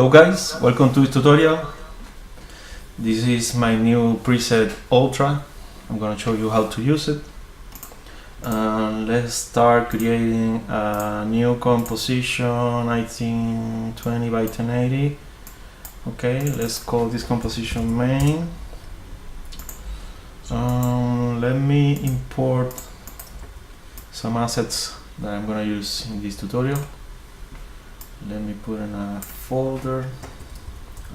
Hello guys, welcome to this tutorial. This is my new preset Ultra. I'm gonna show you how to use it. Let's start creating a new composition, I think 20 by 1080. Okay, let's call this composition main. Let me import some assets that I'm gonna use in this tutorial. Let me put in a folder,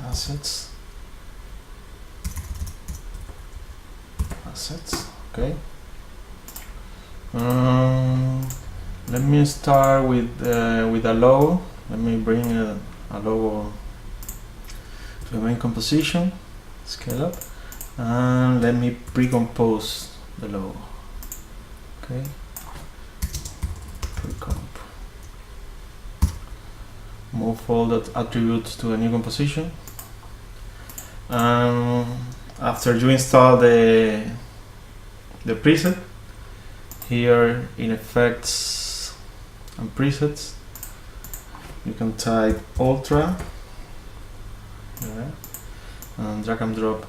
assets, okay. Let me start with a logo. Let me bring a logo to the main composition, scale up, and let me pre-compose the logo, okay. Pre-comp. Move all the attributes to a new composition. After you install the preset, here in effects and presets, you can type Ultra, and drag and drop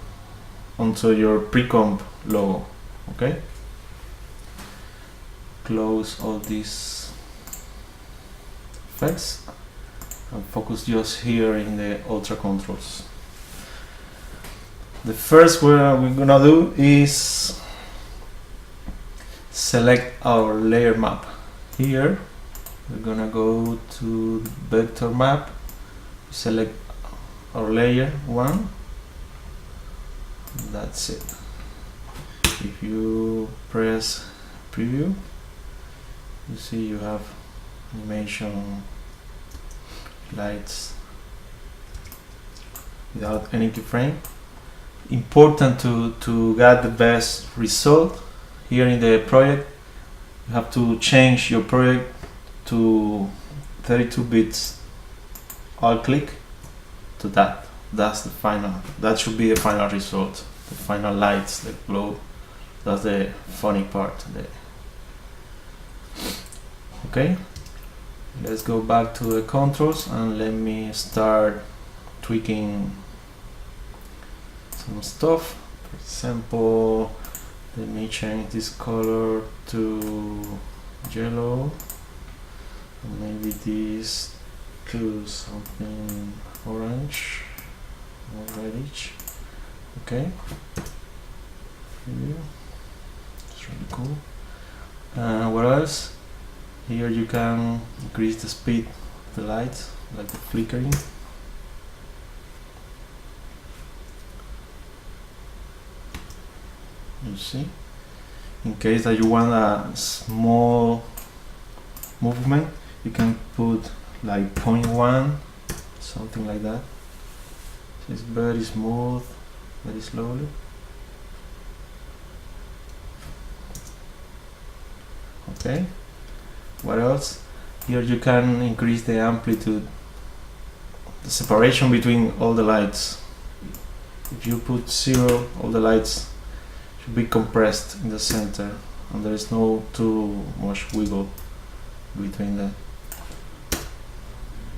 onto your pre-comp logo. Okay. Close all these effects and focus just here in the Ultra controls. The first what we're gonna do is select our layer map. Here we're gonna go to vector map, select our layer 1. That's it. If you press preview, you see you have animation lights without any keyframe. Important to get the best result. Here in the project, you have to change your project to 32 bits. Alt click to that. That's the final. That should be the final result. The final lights, the glow. That's the funny part. Okay. Let's go back to the controls and let me start tweaking some stuff. For example, let me change this color to yellow, and maybe this to something orange or reddish. Okay, it's really cool. What else? Here you can increase the speed of the light, like the flickering. You see? In case that you want a small movement, you can put like 0.1, something like that. It's very smooth, very slowly. Okay. What else? Here you can increase the amplitude, the separation between all the lights. If you put 0, all the lights should be compressed in the center, and there is no too much wiggle between them.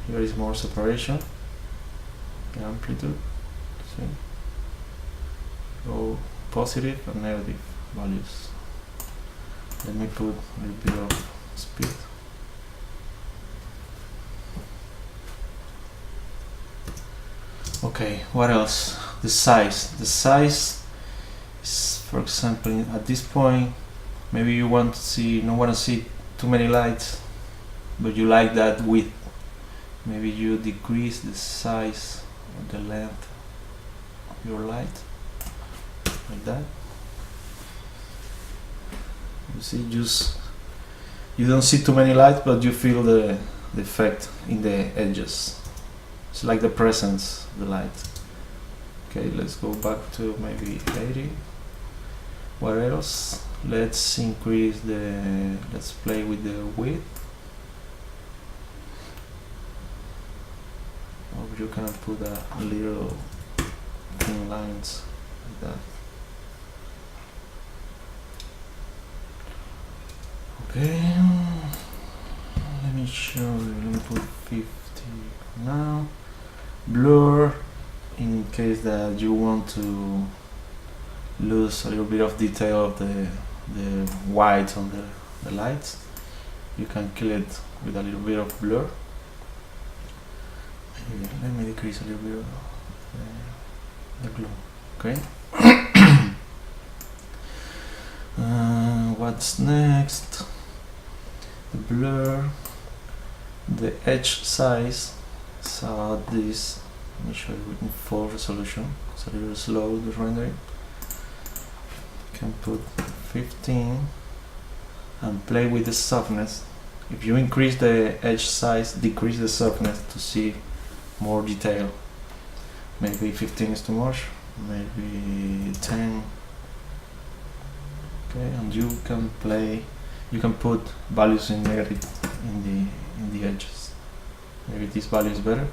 Here is more separation, the amplitude. See? Go positive and negative values. Let me put a little bit of speed. Okay, what else? The size. The size is, for example, at this point, maybe you want to see, don't want to see too many lights, but you like that width. Maybe you decrease the size or the length of your light, like that. You see, you don't see too many lights, but you feel the effect in the edges. It's like the presence of the light. Okay, let's go back to maybe 80. What else? Let's increase let's play with the width. Or you can put a little thin lines like that. Okay, let me show you. Let me put 50 now. blur in case that you want to lose a little bit of detail of the white on the lights. You can kill it with a little bit of blur. Maybe, let me decrease a little bit of the glow. Okay. What's next? The blur, the edge size. So this, let me show you in full resolution. It's a little slow, the rendering. You can put 15 and play with the softness. If you increase the edge size, decrease the softness to see more detail. Maybe 15 is too much, maybe 10. Okay, and you can play. You can put values in negative in the edges. Maybe this value is better.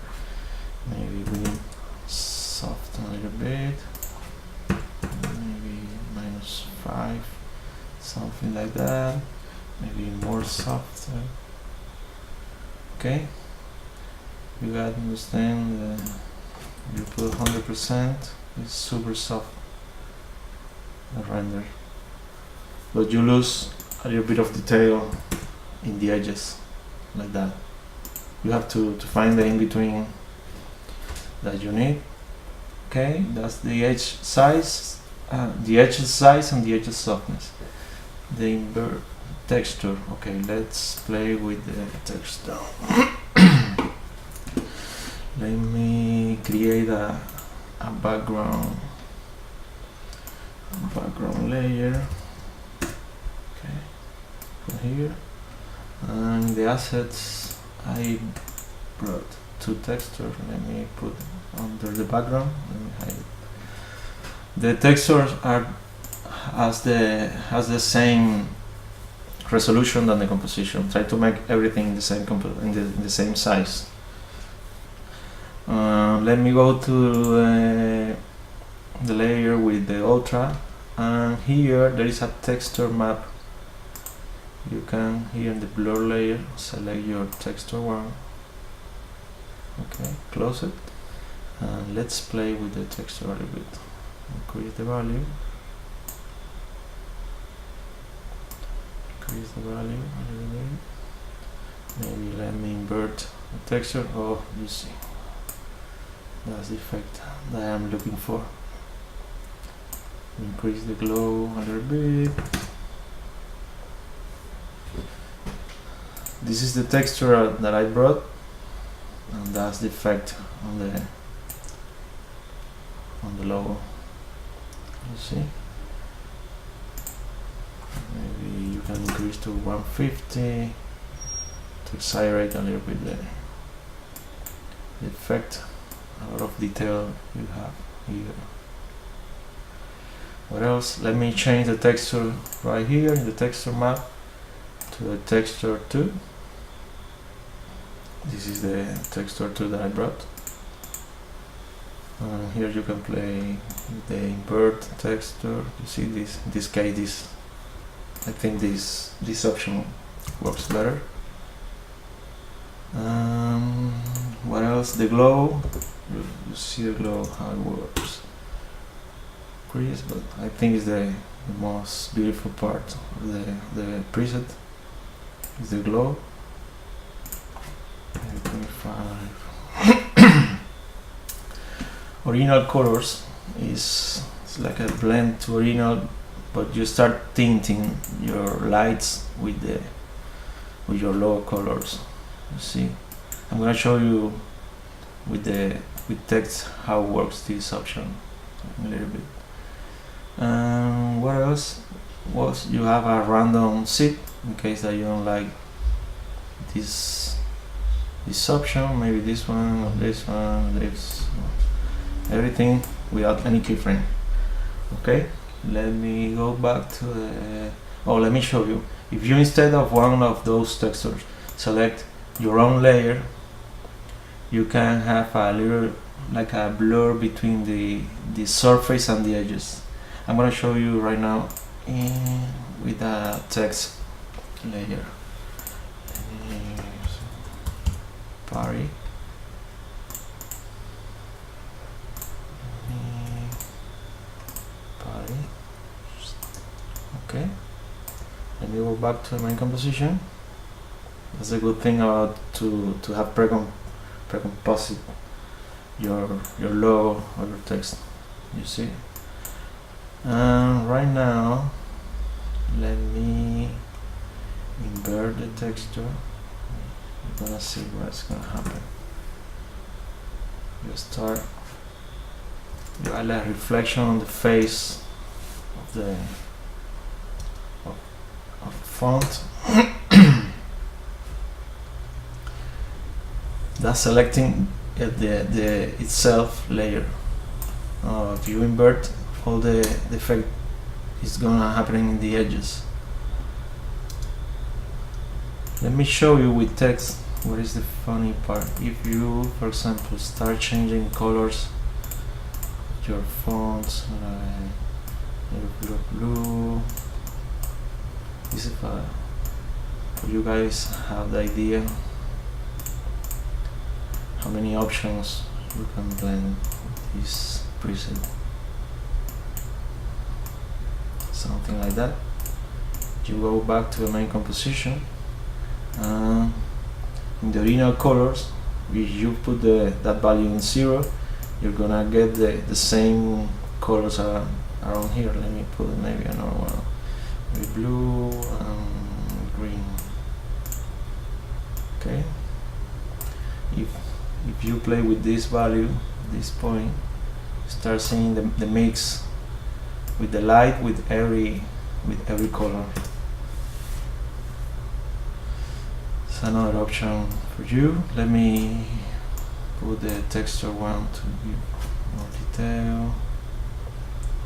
Maybe we need soften a little bit. Maybe -5, something like that. Maybe more soft. Okay. You gotta understand. You put 100%. It's super soft. The render. But you lose a little bit of detail in the edges, like that. You have to find the in-between that you need. Okay, that's the edge size, the edge size and the edge softness. The invert texture. Okay, let's play with the texture. Let me create a background layer. Okay, from here, and the assets I brought two textures. Let me put under the background. Let me hide it. The textures are has the same resolution than the composition. Try to make everything the same in the same size. Let me go to the layer with the ultra, and here there is a texture map. You can, here in the blur layer, select your texture one. Okay, close it, and let's play with the texture a little bit. Increase the value. Increase the value a little bit. Maybe let me invert the texture. Oh, you see. That's the effect that I am looking for. Increase the glow a little bit. This is the texture that I brought, and that's the effect on the logo. You see? Maybe you can increase to 150 to exaggerate a little bit the effect. A lot of detail you have here. What else? Let me change the texture right here in the texture map to a texture 2. This is the texture 2 that I brought. Here you can play the invert texture. You see this? In this case, I think this option works better. What else? The glow. You see the glow, how it works. Crease, but I think it's the most beautiful part of the preset is the glow. 25. Original colors is like a blend to original, but you start tinting your lights with your logo colors. You see, I'm gonna show you with text how works this option a little bit. What else? Was you have a random seed in case that you don't like this option, maybe this one or this one, this, everything without any keyframe. Okay, let me go back to the, let me show you. If you, instead of one of those textures, select your own layer, you can have a little, like a blur between the surface and the edges. I'm going to show you right now with a text layer. Party. Okay, let me go back to the main composition. That's a good thing about to have pre-composite your logo or your text, you see. And right now let me invert the texture. You're gonna see what's gonna happen. You start, you add a reflection on the face of the font. That's selecting the itself layer. If you invert, all the effect is gonna happen in the edges. Let me show you with text what is the funny part. If you, for example, start changing colors, your fonts, blue. This is for you guys have the idea how many options you can blend with this preset. Something like that. You go back to the main composition. In the original colors, if you put that value in 0, you're gonna get the same colors around here. Let me put maybe another one, maybe blue and green. Okay. If you play with this value, this point, start seeing the mix with the light with every color. It's another option for you. Let me put the texture one to give more detail.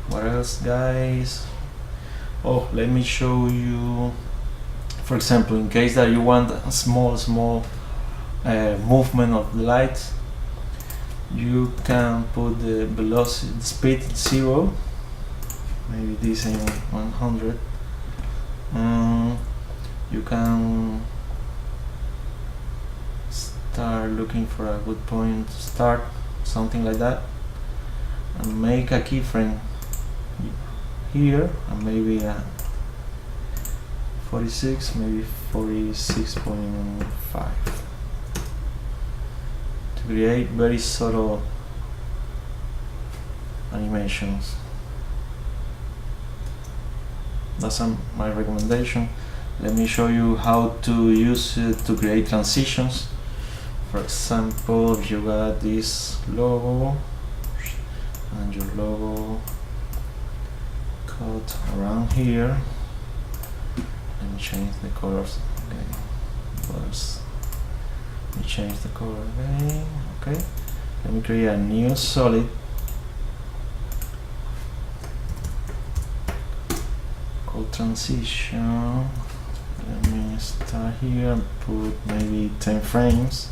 What else, guys? Oh, let me show you, for example, in case that you want a small movement of the light, you can put the velocity, the speed 0, maybe this in 100. You can start looking for a good point to start, something like that, and make a keyframe here, and maybe 46, maybe 46.5, to create very subtle animations. That's my recommendation. Let me show you how to use it to create transitions. For example, if you got this logo and your logo cut around here, let me change the colors. Okay, let me change the color again. Okay, let me create a new solid. Called transition. Let me start here and put maybe 10 frames.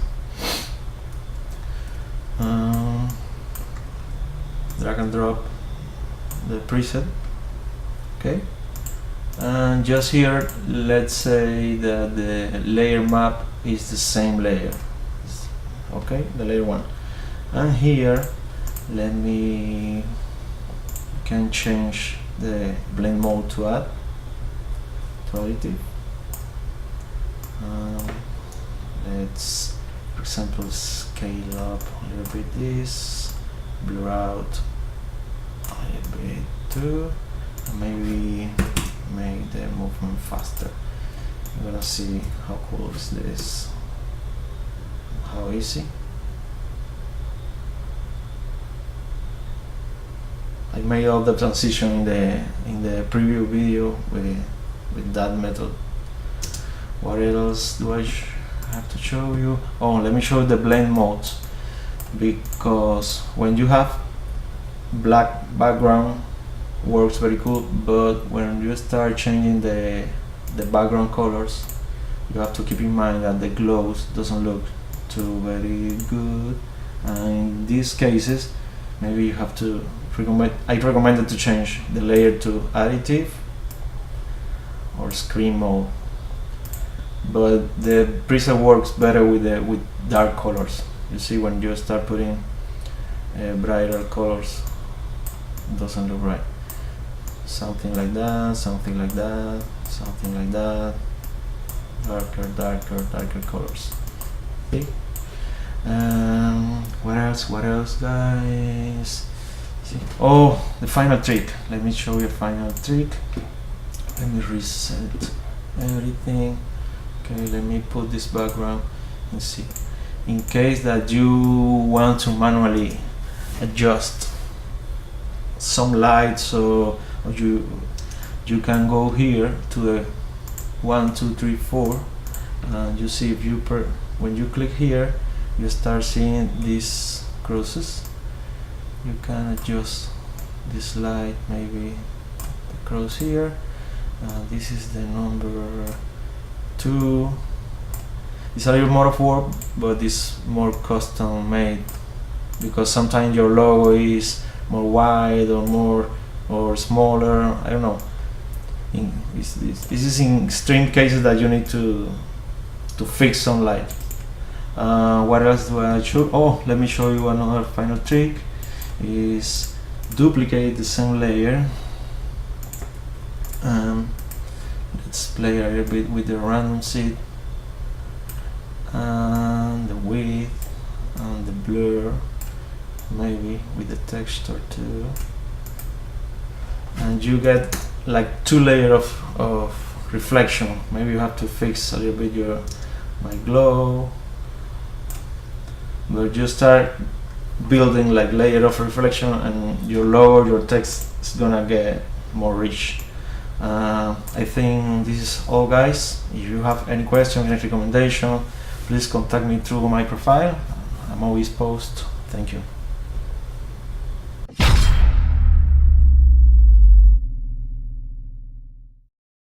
Drag and drop the preset. Okay, and just here, let's say that the layer map is the same layer. Okay, the layer 1. And here, let me can change the blend mode to add to additive. Let's, for example, scale up a little bit this, blur out a little bit too, and maybe make the movement faster. You're gonna see how cool is this, how easy. I made all the transition in the preview video with that method. What else do I have to show you? Oh, let me show you the blend modes, because when you have black background, works very cool, but when you start changing the background colors, you have to keep in mind that the glows doesn't look too very good, and in these cases maybe you have to I recommended to change the layer to additive or screen mode, but the preset works better with dark colors. You see, when you start putting brighter colors, it doesn't look right. something like that, something like that, something like that, darker colors. Okay. What else guys? Oh, the final trick. Let me show you a final trick. Let me reset everything. Okay, let me put this background and see. In case that you want to manually adjust some lights, or you can go here to the 1, 2, 3, 4, and you see if you when you click here, you start seeing these crosses. You can adjust this light, maybe the cross here. This is the number 2. It's a little more of work, but it's more custom made, because sometimes your logo is more wide or more or smaller. I don't know. This is in extreme cases that you need to fix some light. What else do I show? Oh, let me show you another final trick. Is duplicate the same layer. Let's play a little bit with the random seed and the width and the blur, maybe with the texture too, and you get like 2 layers of reflection. Maybe you have to fix a little bit my glow, but you start building like layer of reflection, and your logo, your text is gonna get more rich. I think this is all, guys. If you have any question, any recommendation, please contact me through my profile. I'm always post. Thank you.